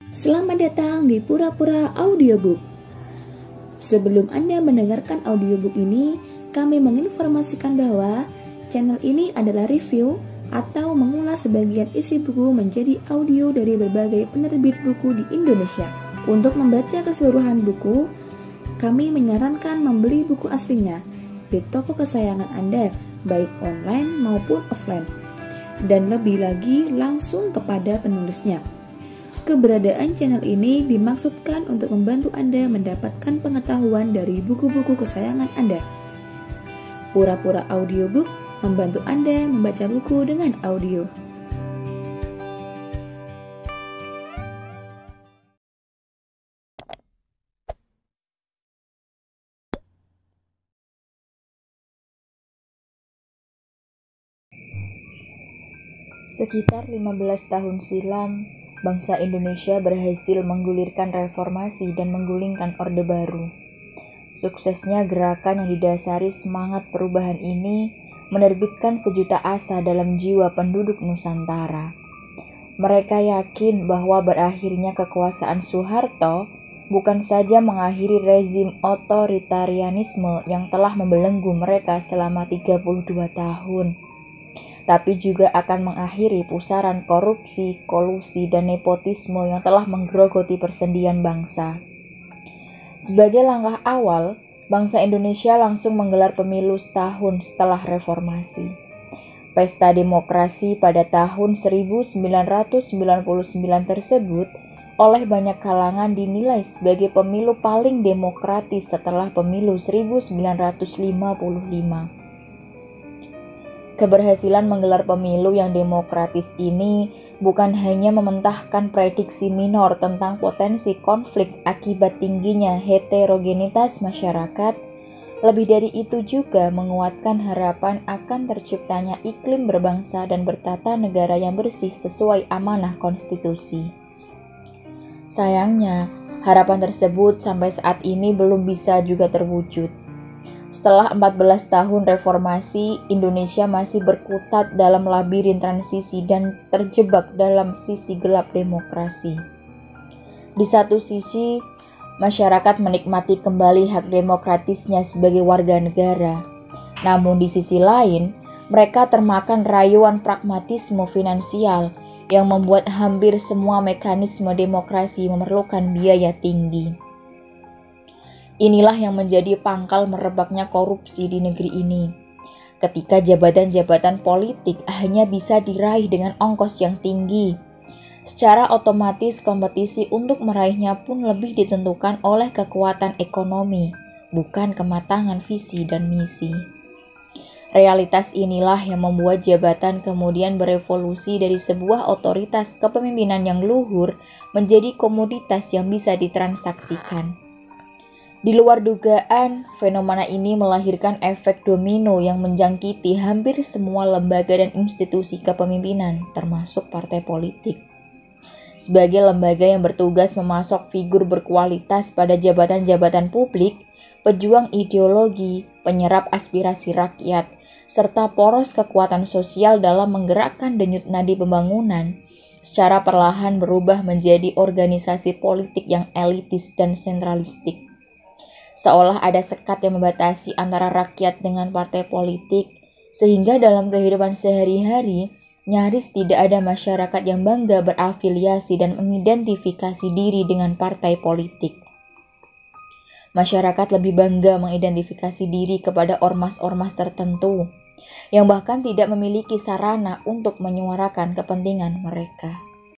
Selamat datang di Pura-Pura Audiobook. Sebelum Anda mendengarkan audiobook ini, kami menginformasikan bahwa channel ini adalah review atau mengulas sebagian isi buku menjadi audio dari berbagai penerbit buku di Indonesia. Untuk membaca keseluruhan buku, kami menyarankan membeli buku aslinya di toko kesayangan Anda, baik online maupun offline, dan lebih lagi langsung kepada penulisnya. Keberadaan channel ini dimaksudkan untuk membantu Anda mendapatkan pengetahuan dari buku-buku kesayangan Anda. Pura-Pura Audiobook membantu Anda membaca buku dengan audio. Sekitar 15 tahun silam, bangsa Indonesia berhasil menggulirkan reformasi dan menggulingkan Orde Baru. Suksesnya gerakan yang didasari semangat perubahan ini menerbitkan sejuta asa dalam jiwa penduduk Nusantara. Mereka yakin bahwa berakhirnya kekuasaan Soeharto bukan saja mengakhiri rezim otoritarianisme yang telah membelenggu mereka selama 32 tahun, tapi juga akan mengakhiri pusaran korupsi, kolusi, dan nepotisme yang telah menggerogoti persendian bangsa. Sebagai langkah awal, bangsa Indonesia langsung menggelar pemilu setahun setelah reformasi. Pesta demokrasi pada tahun 1999 tersebut oleh banyak kalangan dinilai sebagai pemilu paling demokratis setelah pemilu 1955. Keberhasilan menggelar pemilu yang demokratis ini bukan hanya mementahkan prediksi minor tentang potensi konflik akibat tingginya heterogenitas masyarakat, lebih dari itu juga menguatkan harapan akan terciptanya iklim berbangsa dan bertata negara yang bersih sesuai amanah konstitusi. Sayangnya, harapan tersebut sampai saat ini belum bisa juga terwujud. Setelah 14 tahun reformasi, Indonesia masih berkutat dalam labirin transisi dan terjebak dalam sisi gelap demokrasi. Di satu sisi, masyarakat menikmati kembali hak demokratisnya sebagai warga negara. Namun di sisi lain, mereka termakan rayuan pragmatisme finansial yang membuat hampir semua mekanisme demokrasi memerlukan biaya tinggi. Inilah yang menjadi pangkal merebaknya korupsi di negeri ini. Ketika jabatan-jabatan politik hanya bisa diraih dengan ongkos yang tinggi, secara otomatis kompetisi untuk meraihnya pun lebih ditentukan oleh kekuatan ekonomi, bukan kematangan visi dan misi. Realitas inilah yang membuat jabatan kemudian berevolusi dari sebuah otoritas kepemimpinan yang luhur menjadi komoditas yang bisa ditransaksikan. Di luar dugaan, fenomena ini melahirkan efek domino yang menjangkiti hampir semua lembaga dan institusi kepemimpinan, termasuk partai politik. Sebagai lembaga yang bertugas memasok figur berkualitas pada jabatan-jabatan publik, pejuang ideologi, penyerap aspirasi rakyat, serta poros kekuatan sosial dalam menggerakkan denyut nadi pembangunan, secara perlahan berubah menjadi organisasi politik yang elitis dan sentralistik. Seolah ada sekat yang membatasi antara rakyat dengan partai politik, sehingga dalam kehidupan sehari-hari, nyaris tidak ada masyarakat yang bangga berafiliasi dan mengidentifikasi diri dengan partai politik. Masyarakat lebih bangga mengidentifikasi diri kepada ormas-ormas tertentu, yang bahkan tidak memiliki sarana untuk menyuarakan kepentingan mereka.